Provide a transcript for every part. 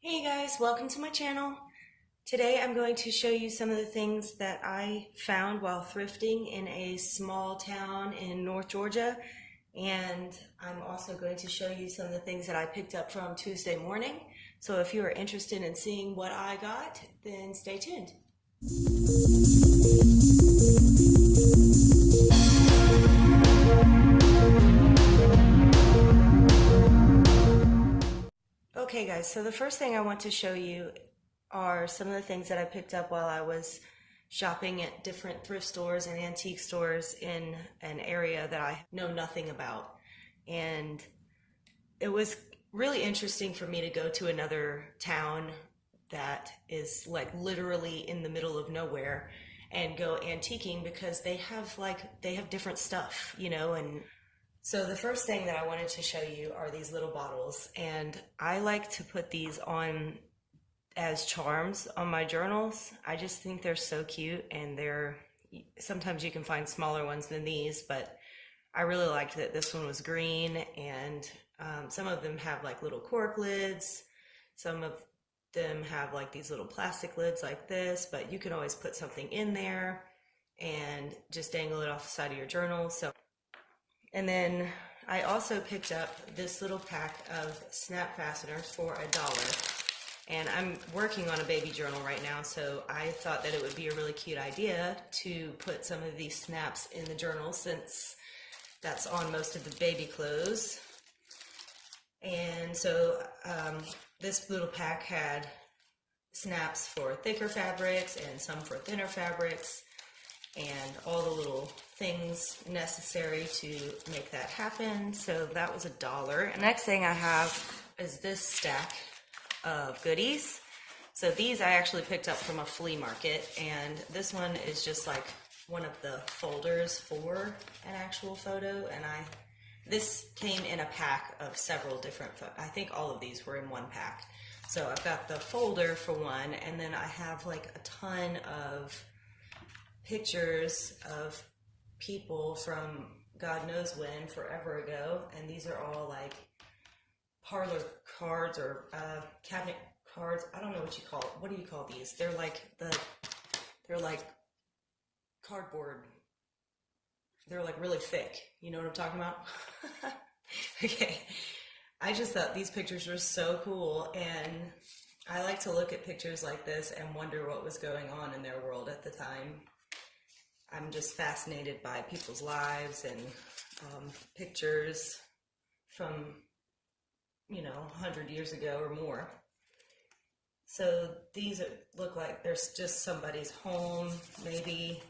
Hey guys, welcome to my channel. Today I'm going to show you some of the things that I found while thrifting in a small town in North Georgia, and I'm also going to show you some of the things that I picked up from Tuesday morning. So if you are interested in seeing what I got, then stay tuned. Okay guys, so the first thing I want to show you are some of the things that I picked up while I was shopping at different thrift stores and antique stores in an area that I know nothing about. And it was really interesting for me to go to another town that is like literally in the middle of nowhere and go antiquing because they have different stuff, and so the first thing that I wanted to show you are these little bottles, and I like to put these on as charms on my journals. I just think they're so cute, and sometimes you can find smaller ones than these, but I really liked that this one was green, and some of them have like little cork lids. Some of them have like these little plastic lids like this, but you can always put something in there and just dangle it off the side of your journal. And then I also picked up this little pack of snap fasteners for $1. And I'm working on a baby journal right now, so I thought that it would be a really cute idea to put some of these snaps in the journal since that's on most of the baby clothes. And so this little pack had snaps for thicker fabrics and some for thinner fabrics, and all the little things necessary to make that happen. So that was $1. The next thing I have is this stack of goodies. So these I actually picked up from a flea market, and this one is just like one of the folders for an actual photo, and this came in a pack of several different I think all of these were in one pack. So I've got the folder for one, and then I have like a ton of pictures of people from God knows when, forever ago, and these are all like parlor cards or cabinet cards. I don't know what you call it. What do you call these? They're like cardboard. They're like really thick. You know what I'm talking about? Okay. I just thought these pictures were so cool, and I like to look at pictures like this and wonder what was going on in their world at the time. I'm just fascinated by people's lives and pictures from, 100 years ago or more. So these look like there's just somebody's home, maybe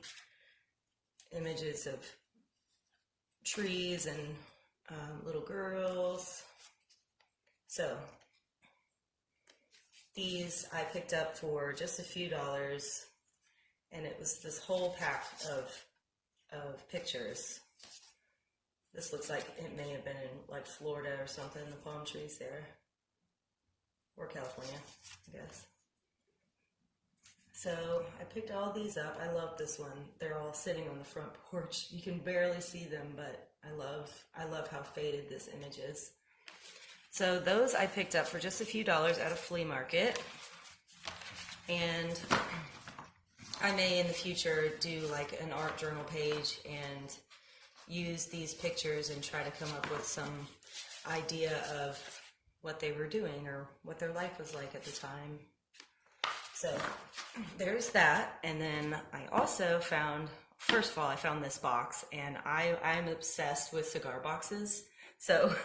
images of trees and little girls. So these I picked up for just a few dollars. And it was this whole pack of pictures. This looks like it may have been in like Florida or something, the palm trees there. Or California, I guess. So I picked all these up. I love this one. They're all sitting on the front porch. You can barely see them, but I love how faded this image is. So those I picked up for just a few dollars at a flea market. And I may in the future do like an art journal page and use these pictures and try to come up with some idea of what they were doing or what their life was like at the time. So there's that. And then I also found, first of all, I found this box, and I'm obsessed with cigar boxes. So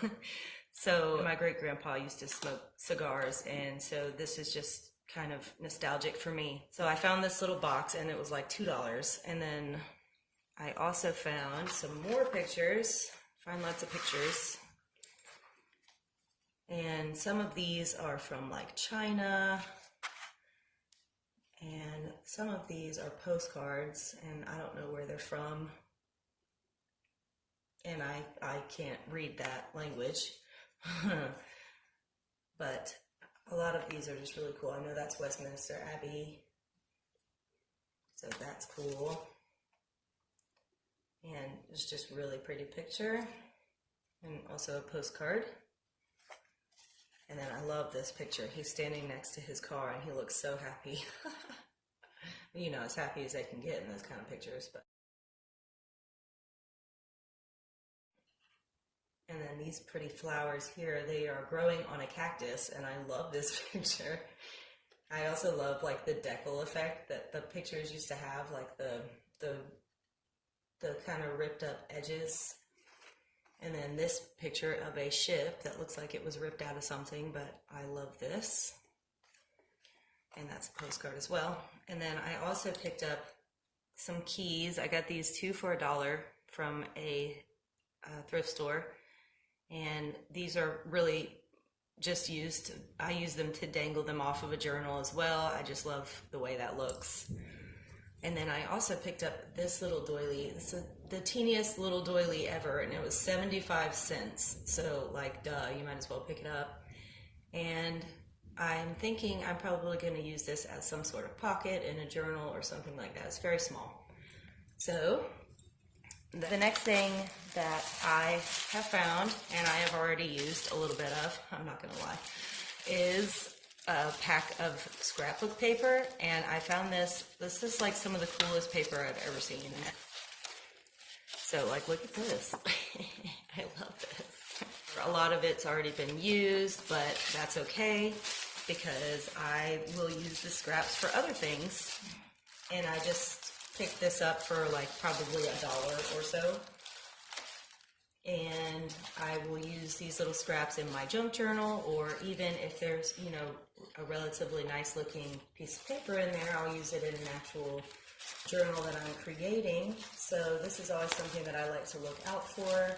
my great grandpa used to smoke cigars, and so this is just kind of nostalgic for me. So I found this little box, and it was like $2. And then I also found some more pictures. Find lots of pictures. And some of these are from like China. And some of these are postcards, and I don't know where they're from. And I can't read that language. But a lot of these are just really cool. I know that's Westminster Abbey, so that's cool. And it's just a really pretty picture, and also a postcard. And then I love this picture. He's standing next to his car and he looks so happy. You know, as happy as they can get in those kind of pictures. But and then these pretty flowers here, they are growing on a cactus, and I love this picture. I also love like the decal effect that the pictures used to have, like the kind of ripped up edges. And then this picture of a ship that looks like it was ripped out of something, but I love this. And that's a postcard as well. And then I also picked up some keys. I got these 2 for $1 from a thrift store. And these are really just used, I use them to dangle them off of a journal as well. I just love the way that looks. And then I also picked up this little doily. It's the teeniest little doily ever, and it was 75 cents. So like, duh, you might as well pick it up. And I'm thinking I'm probably going to use this as some sort of pocket in a journal or something like that. It's very small. So the next thing that I have found, and I have already used a little bit of, I'm not going to lie, is a pack of scrapbook paper. And I found this. This is like some of the coolest paper I've ever seen. So like, look at this. I love this. A lot of it's already been used, but that's okay because I will use the scraps for other things. And I just picked this up for like probably $1 or so. And I will use these little scraps in my junk journal, or even if there's, you know, a relatively nice looking piece of paper in there, I'll use it in an actual journal that I'm creating. So this is always something that I like to look out for.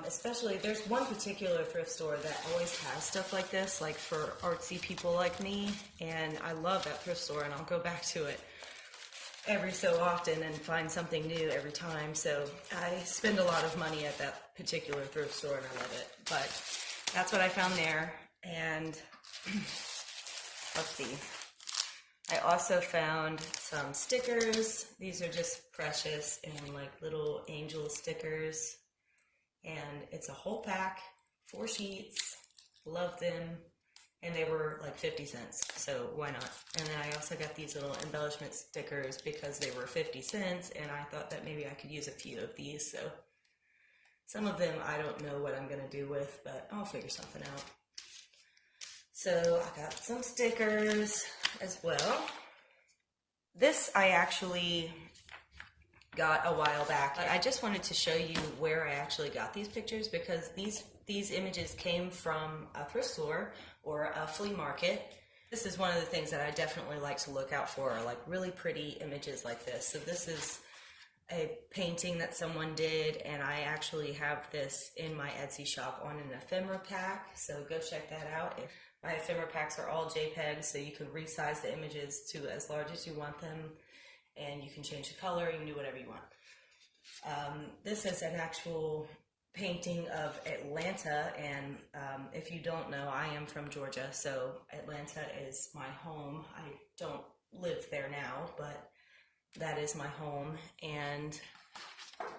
Especially, there's one particular thrift store that always has stuff like this, like for artsy people like me, and I love that thrift store, and I'll go back to it every so often and find something new every time. So I spend a lot of money at that particular thrift store, and I love it. But that's what I found there. And let's see. I also found some stickers. These are just precious and like little angel stickers. And it's a whole pack, 4 sheets. Love them. And they were like 50 cents, so why not? And then I also got these little embellishment stickers because they were 50 cents, and I thought that maybe I could use a few of these. So some of them I don't know what I'm going to do with, but I'll figure something out. So I got some stickers as well. This I actually got a while back. I just wanted to show you where I actually got these pictures, because these images came from a thrift store or a flea market. This is one of the things that I definitely like to look out for, like really pretty images like this. So this is a painting that someone did, and I actually have this in my Etsy shop on an ephemera pack, so go check that out. My ephemera packs are all JPEGs, so you can resize the images to as large as you want them, and you can change the color, you can do whatever you want. This is an actual painting of Atlanta, and if you don't know, I am from Georgia, so Atlanta is my home. I don't live there now, but that is my home. And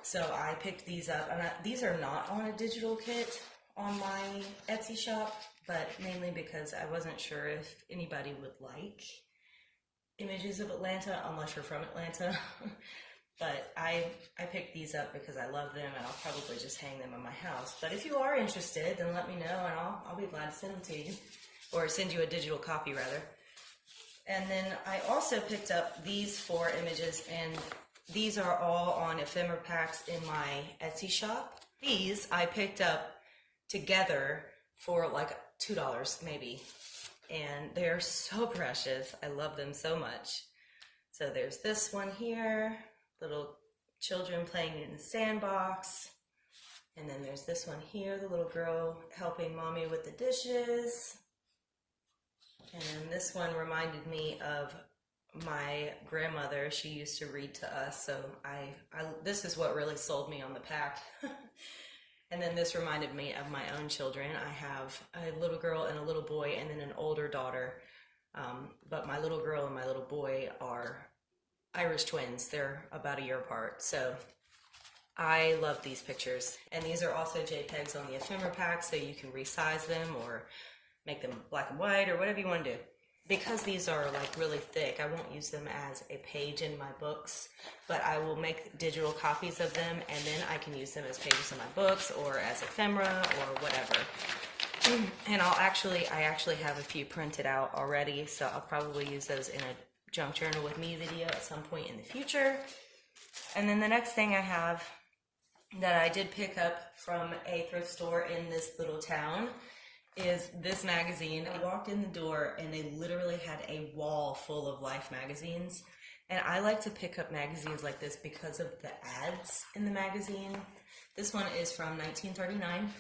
so I picked these up, and these are not on a digital kit on my Etsy shop, but mainly because I wasn't sure if anybody would like images of Atlanta unless you're from Atlanta. But I picked these up because I love them, and I'll probably just hang them in my house. But if you are interested, then let me know, and I'll be glad to send them to you, or send you a digital copy rather. And then I also picked up these 4 images, and these are all on ephemera packs in my Etsy shop. These I picked up together for like $2 maybe, and they're so precious. I love them so much. So there's this one here. Little children playing in the sandbox. And then there's this one here, the little girl helping mommy with the dishes. And then this one reminded me of my grandmother. She used to read to us, so this is what really sold me on the pack. And then this reminded me of my own children. I have a little girl and a little boy, and then an older daughter. But my little girl and my little boy are Irish twins. They're about a year apart. So I love these pictures. And these are also JPEGs on the ephemera pack, so you can resize them or make them black and white or whatever you want to do. Because these are like really thick, I won't use them as a page in my books, but I will make digital copies of them, and then I can use them as pages in my books or as ephemera or whatever. And I actually have a few printed out already, so I'll probably use those in a junk journal with me video at some point in the future. And then the next thing I have that I did pick up from a thrift store in this little town is this magazine. I walked in the door and they literally had a wall full of Life magazines. And I like to pick up magazines like this because of the ads in the magazine. This one is from 1939,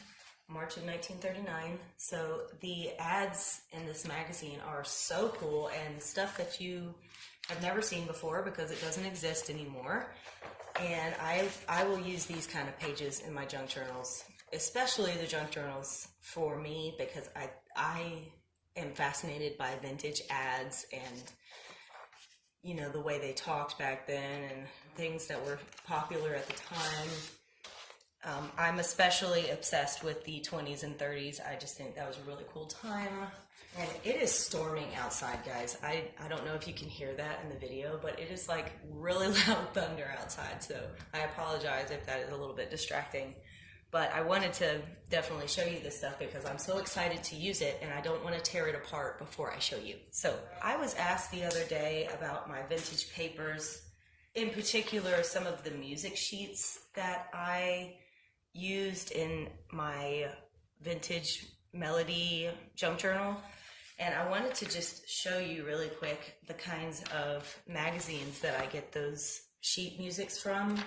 March of 1939. So the ads in this magazine are so cool and stuff that you have never seen before because it doesn't exist anymore. And I will use these kind of pages in my junk journals, especially the junk journals for me, because I am fascinated by vintage ads and, you know, the way they talked back then and things that were popular at the time. I'm especially obsessed with the 20s and 30s. I just think that was a really cool time. And it is storming outside, guys. I don't know if you can hear that in the video, but it is like really loud thunder outside. So I apologize if that is a little bit distracting. But I wanted to definitely show you this stuff because I'm so excited to use it and I don't want to tear it apart before I show you. So I was asked the other day about my vintage papers, in particular some of the music sheets that I used in my vintage melody junk journal. And I wanted to just show you really quick the kinds of magazines that I get those sheet musics from.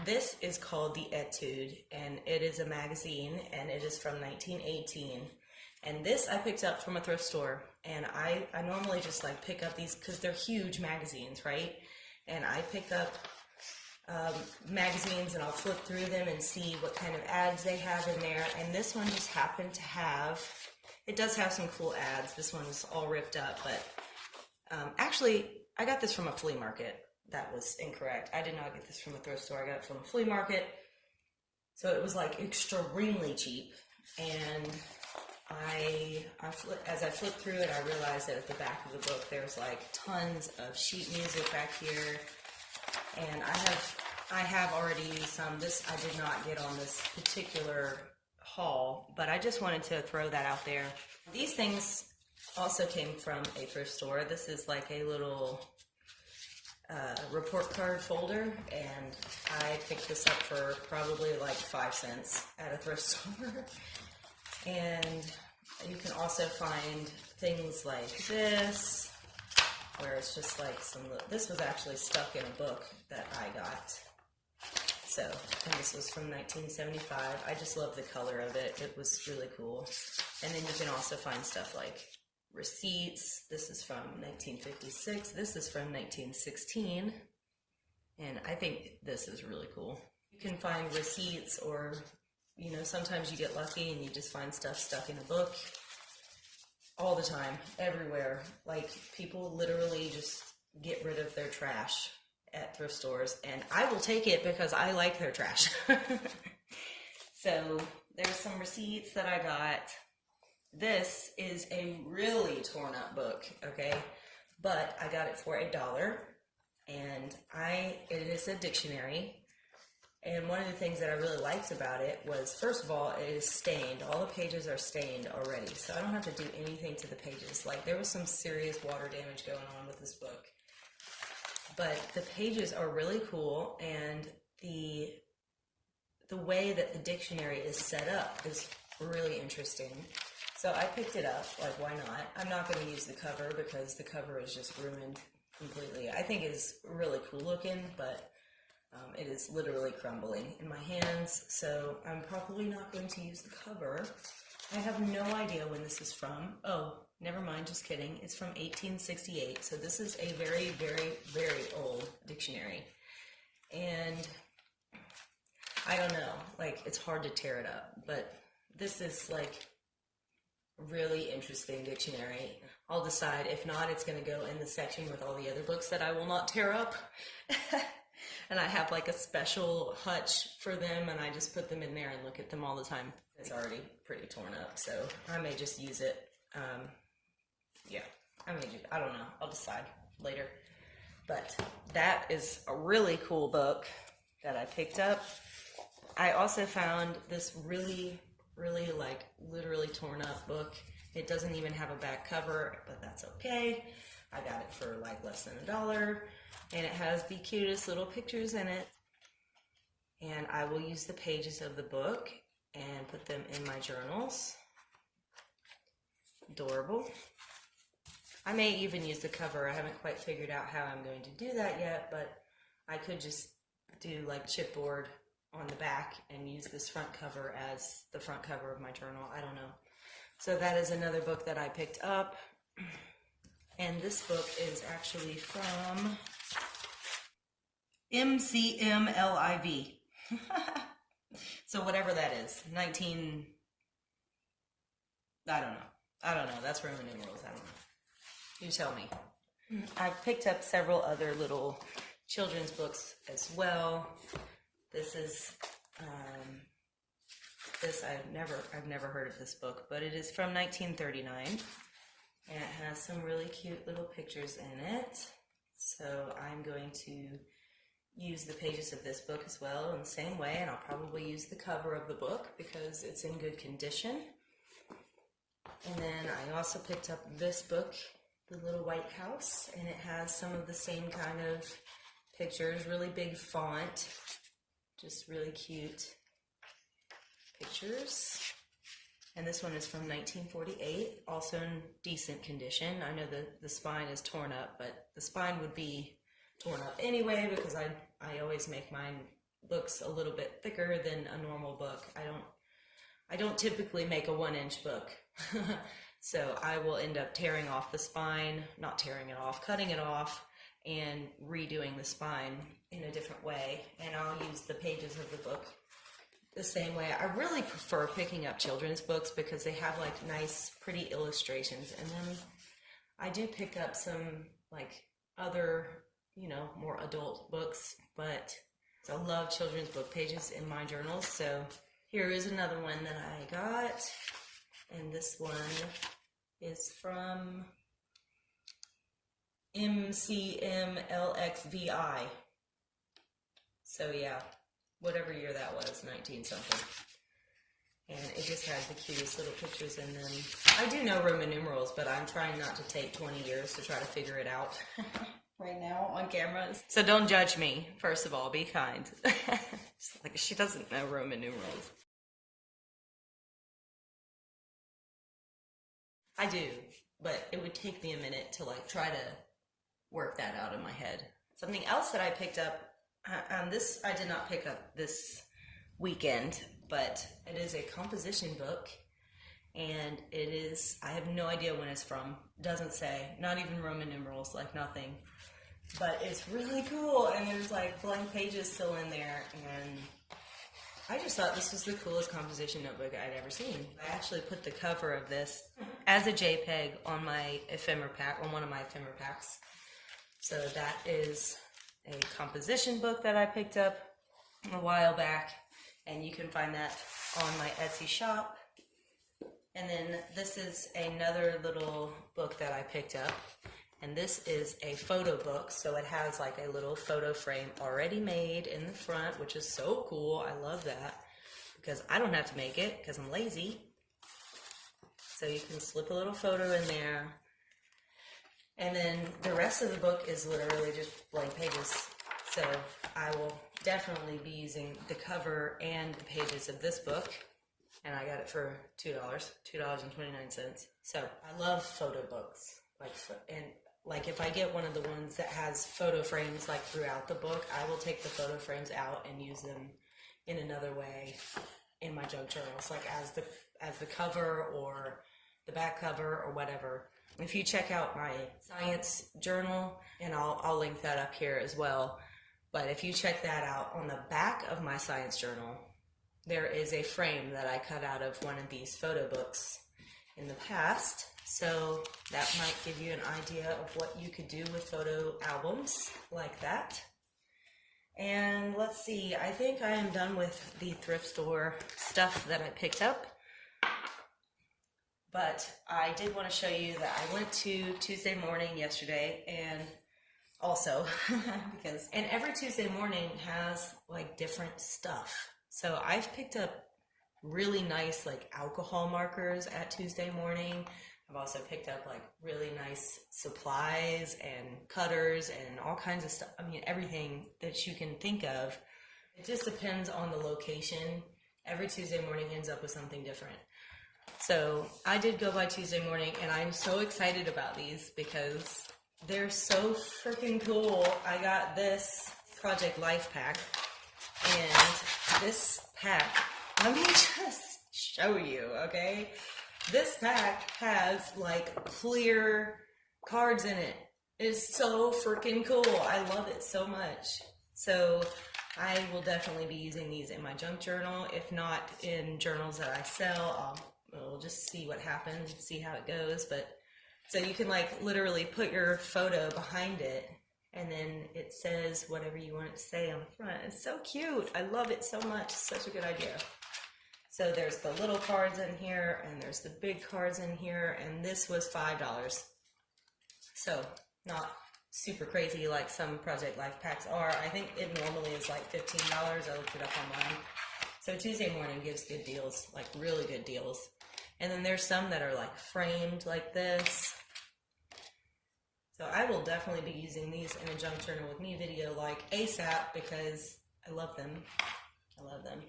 This is called the Etude, and it is a magazine, and it is from 1918. And this I picked up from a thrift store, and I normally just like pick up these because they're huge magazines, right? And I pick up magazines and I'll flip through them and see what kind of ads they have in there. And this one just happened to have, it does have some cool ads. This one is all ripped up, but actually I got this from a flea market. That was incorrect. I did not get this from a thrift store. I got it from a flea market. So it was like extremely cheap. And as I flipped through it, I realized that at the back of the book, there's like tons of sheet music back here. And I have already used some. This I did not get on this particular haul, but I just wanted to throw that out there. These things also came from a thrift store. This is like a little report card folder, and I picked this up for probably like 5 cents at a thrift store. And you can also find things like this, where it's just like this was actually stuck in a book that I got. So, and this was from 1975. I just love the color of it. It was really cool. And then you can also find stuff like receipts. This is from 1956. This is from 1916. And I think this is really cool. You can find receipts, or, you know, sometimes you get lucky and you just find stuff stuck in a book. All the time, everywhere. Like, people literally just get rid of their trash at thrift stores, and I will take it because I like their trash. So there's some receipts that I got. This is a really torn up book, okay? But I got it for $1, and it is a dictionary. And one of the things that I really liked about it was, first of all, it is stained. All the pages are stained already, so I don't have to do anything to the pages. Like, there was some serious water damage going on with this book. But the pages are really cool, and the way that the dictionary is set up is really interesting. So I picked it up, like, why not? I'm not going to use the cover because the cover is just ruined completely. I think it's really cool looking, but it is literally crumbling in my hands, so I'm probably not going to use the cover. I have no idea when this is from. Oh, never mind, just kidding. It's from 1868, so this is a very, very, very old dictionary. And I don't know, like, it's hard to tear it up, but this is, like, really interesting dictionary. I'll decide. If not, it's going to go in the section with all the other books that I will not tear up. And I have like a special hutch for them, and I just put them in there and look at them all the time. It's already pretty torn up, so I may just use it. Yeah, I don't know. I'll decide later. But that is a really cool book that I picked up. I also found this really, really like literally torn up book. It doesn't even have a back cover, but that's okay. I got it for like less than $1, and it has the cutest little pictures in it. And I will use the pages of the book and put them in my journals. Adorable. I may even use the cover. I haven't quite figured out how I'm going to do that yet, but I could just do like chipboard on the back and use this front cover as the front cover of my journal. I don't know. So that is another book that I picked up. And this book is actually from MCMLIV. So whatever that is, I don't know. That's Roman numerals. I don't know. You tell me. I've picked up several other little children's books as well. This is I've never heard of this book, but it is from 1939, and it has some really cute little pictures in it. So I'm going to use the pages of this book as well in the same way, and I'll probably use the cover of the book because it's in good condition. And then I also picked up this book, The Little White House, and it has some of the same kind of pictures, really big font, just really cute pictures. And this one is from 1948, also in decent condition. I know the spine is torn up, but the spine would be torn up anyway because I always make mine books a little bit thicker than a normal book. I don't typically make a 1-inch book. So I will end up tearing off the spine, not tearing it off, cutting it off, and redoing the spine in a different way. And I'll use the pages of the book the same way. I really prefer picking up children's books because they have like nice, pretty illustrations. And then I do pick up some like other, more adult books, but I love children's book pages in my journals. So here is another one that I got. And this one is from MCMLXVI. So yeah, whatever year that was, 19 something. And it just has the cutest little pictures in them. I do know Roman numerals, but I'm trying not to take 20 years to try to figure it out right now on cameras. So don't judge me, first of all, be kind. Like, she doesn't know Roman numerals. I do, but it would take me a minute to like try to work that out in my head. Something else that I picked up, this I did not pick up this weekend, but it is a composition book, and it is, I have no idea when it's from, doesn't say, not even Roman numerals, like nothing, but it's really cool, and there's like blank pages still in there, and I just thought this was the coolest composition notebook I'd ever seen. I actually put the cover of this as a JPEG on my ephemera pack, on one of my ephemera packs. So that is a composition book that I picked up a while back, and you can find that on my Etsy shop. And then this is another little book that I picked up, and this is a photo book, so it has like a little photo frame already made in the front, which is so cool. I love that because I don't have to make it because I'm lazy. So you can slip a little photo in there. And then the rest of the book is literally just blank pages. So I will definitely be using the cover and the pages of this book. And I got it for $2.29. So I love photo books. Like if I get one of the ones that has photo frames like throughout the book, I will take the photo frames out and use them in another way in my junk journals, like as the cover or the back cover or whatever. If you check out my science journal, and I'll link that up here as well, but if you check that out, on the back of my science journal, there is a frame that I cut out of one of these photo books in the past. So that might give you an idea of what you could do with photo albums like that. And let's see, I think I am done with the thrift store stuff that I picked up. But I did want to show you that I went to Tuesday morning yesterday, and also and every Tuesday morning has like different stuff. So I've picked up really nice like alcohol markers at Tuesday morning. I've also picked up like really nice supplies and cutters and all kinds of stuff. I mean, everything that you can think of. It just depends on the location. Every Tuesday morning ends up with something different. So I did go by Tuesday morning, and I'm so excited about these because they're so freaking cool. I got this Project Life pack, and this pack, let me just show you, okay? This pack has like clear cards in it. It's so freaking cool. I love it so much. So I will definitely be using these in my junk journal. If not in journals that I sell, we'll just see what happens, see how it goes. But so you can like literally put your photo behind it, and then it says whatever you want it to say on the front. It's so cute. I love it so much. It's such a good idea. So there's the little cards in here, and there's the big cards in here, and this was $5. So not super crazy like some Project Life packs are. I think it normally is like $15. I looked it up online. So Tuesday morning gives good deals, like really good deals. And then there's some that are like framed like this. So I will definitely be using these in a junk journal with me video like ASAP because I love them. I love them.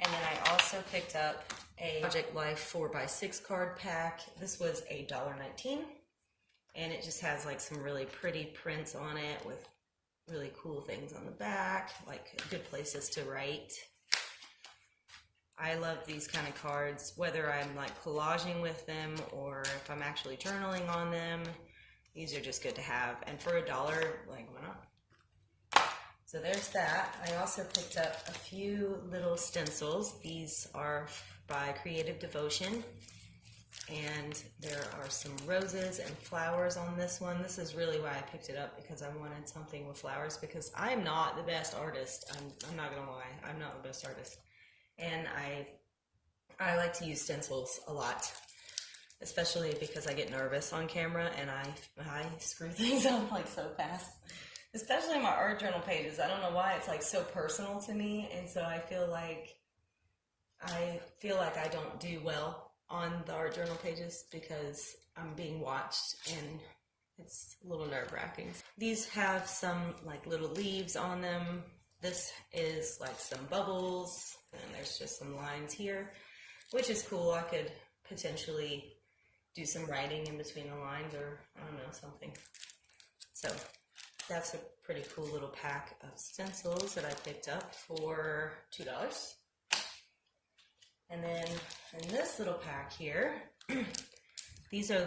And then I also picked up a Project Life 4x6 card pack. This was $1.19. And it just has like some really pretty prints on it with really cool things on the back, like good places to write. I love these kind of cards, whether I'm like collaging with them or if I'm actually journaling on them. These are just good to have. And for $1, like, why not? So there's that. I also picked up a few little stencils. These are by Creative Devotion. And there are some roses and flowers on this one. This is really why I picked it up, because I wanted something with flowers, because I'm not the best artist. I'm not gonna lie, I'm not the best artist. And I like to use stencils a lot, especially because I get nervous on camera and I screw things up like so fast. Especially my art journal pages. I don't know why, it's like so personal to me, and so I feel like I don't do well on the art journal pages because I'm being watched and it's a little nerve-wracking. These have some like little leaves on them. This is like some bubbles, and there's just some lines here, which is cool. I could potentially do some writing in between the lines, or I don't know, something. So that's a pretty cool little pack of stencils that I picked up for $2. And then in this little pack here, these are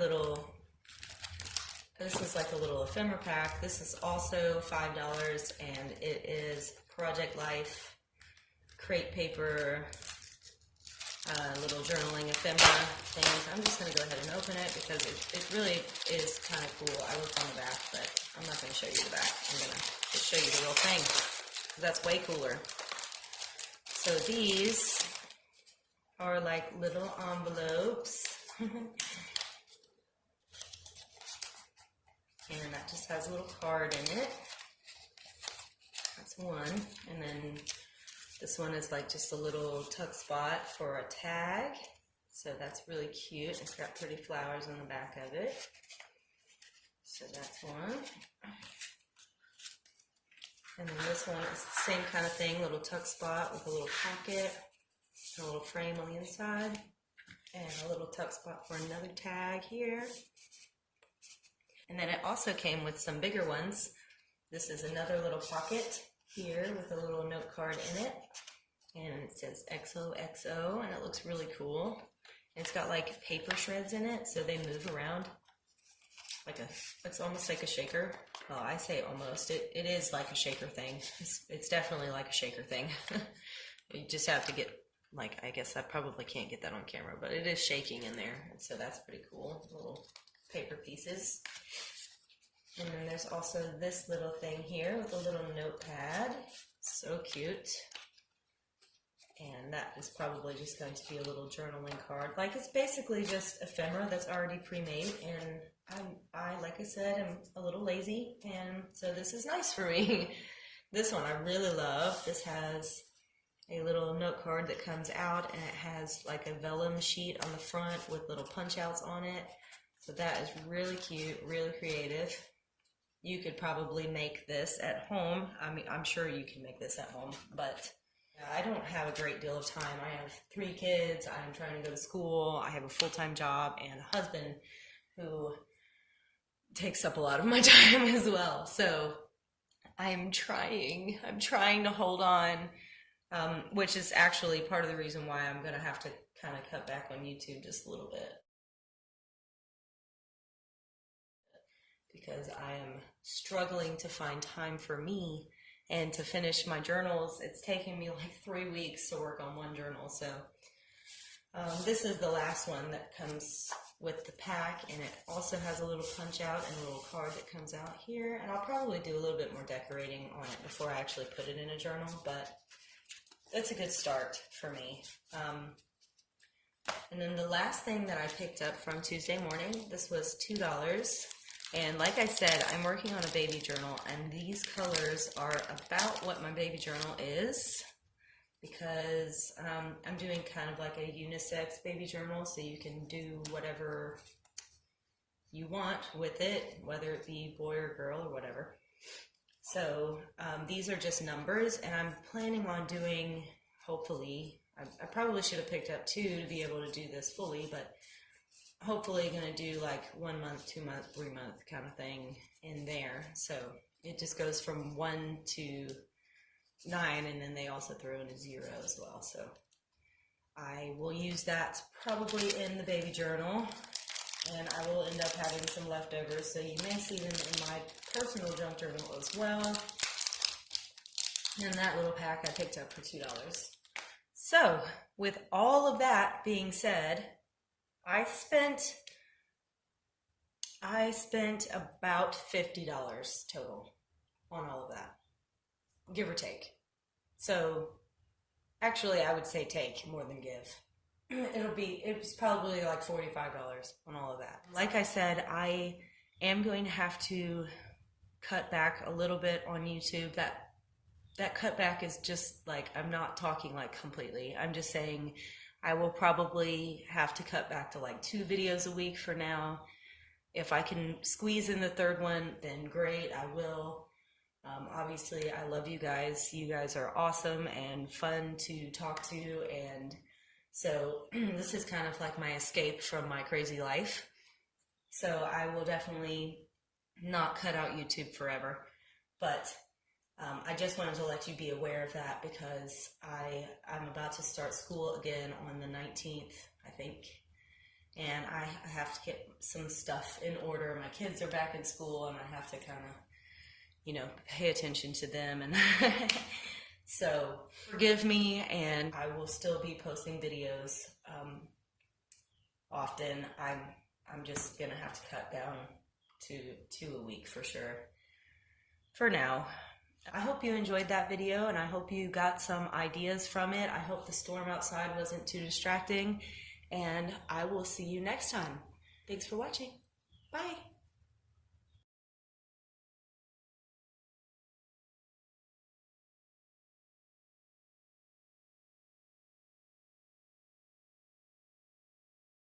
this is like a little ephemera pack. This is also $5, and it is Project Life crepe paper, little journaling ephemera things. I'm just going to go ahead and open it because it really is kind of cool. I looked on the back, but I'm not going to show you the back. I'm going to just show you the real thing, because that's way cooler. So these are like little envelopes. And that just has a little card in it. That's one. And then this one is like just a little tuck spot for a tag. So that's really cute. It's got pretty flowers on the back of it. So that's one. And then this one is the same kind of thing, little tuck spot with a little pocket, a little frame on the inside, and a little tuck spot for another tag here. And then it also came with some bigger ones. This is another little pocket here with a little note card in it. And it says XOXO, and it looks really cool. And it's got like paper shreds in it, so they move around. It's almost like a shaker. Well, I say almost. It is like a shaker thing. It's definitely like a shaker thing. You just have to get, like, I guess I probably can't get that on camera, but it is shaking in there. And so that's pretty cool. Little paper pieces. And then there's also this little thing here with a little notepad. So cute. And that is probably just going to be a little journaling card. Like, it's basically just ephemera that's already pre-made, and I, like I said, am a little lazy, and so this is nice for me. This one I really love. This has a little note card that comes out, and it has like a vellum sheet on the front with little punch outs on it. So that is really cute, really creative. You could probably make this at home. I mean, I'm sure you can make this at home, but I don't have a great deal of time. I have 3 kids. I'm trying to go to school. I have a full-time job and a husband who takes up a lot of my time as well. So I'm trying to hold on, which is actually part of the reason why I'm going to have to kind of cut back on YouTube just a little bit. Because I am struggling to find time for me and to finish my journals. It's taken me like 3 weeks to work on one journal. So this is the last one that comes with the pack, and it also has a little punch out and a little card that comes out here. And I'll probably do a little bit more decorating on it before I actually put it in a journal, but that's a good start for me. And then the last thing that I picked up from Tuesday morning, this was $2. And like I said, I'm working on a baby journal, and these colors are about what my baby journal is, because I'm doing kind of like a unisex baby journal, so you can do whatever you want with it, whether it be boy or girl or whatever. So these are just numbers, and I'm planning on doing, hopefully, I probably should have picked up 2 to be able to do this fully, but hopefully going to do like 1 month, 2 month, 3 month kind of thing in there. So it just goes from 1 to 9, and then they also throw in a 0 as well. So I will use that probably in the baby journal, and I will end up having some leftovers. So you may see them in my personal junk journal as well. And that little pack I picked up for $2. So with all of that being said, I spent about $50 total on all of that, give or take. So actually I would say take more than give. It's probably like $45 on all of that. Like I said, I am going to have to cut back a little bit on YouTube. That cutback is just like, I'm not talking like completely. I'm just saying I will probably have to cut back to like 2 videos a week for now. If I can squeeze in the 3rd one, then great, I will. Obviously, I love you guys. You guys are awesome and fun to talk to, and so this is kind of like my escape from my crazy life. So I will definitely not cut out YouTube forever, but I just wanted to let you be aware of that, because I'm about to start school again on the 19th, I think, and I have to get some stuff in order. My kids are back in school, and I have to kind of, pay attention to them, and so forgive me, and I will still be posting videos often. I'm just gonna have to cut down to 2 a week for sure, for now. I hope you enjoyed that video, and I hope you got some ideas from it. I hope the storm outside wasn't too distracting, and I will see you next time. Thanks for watching. Bye.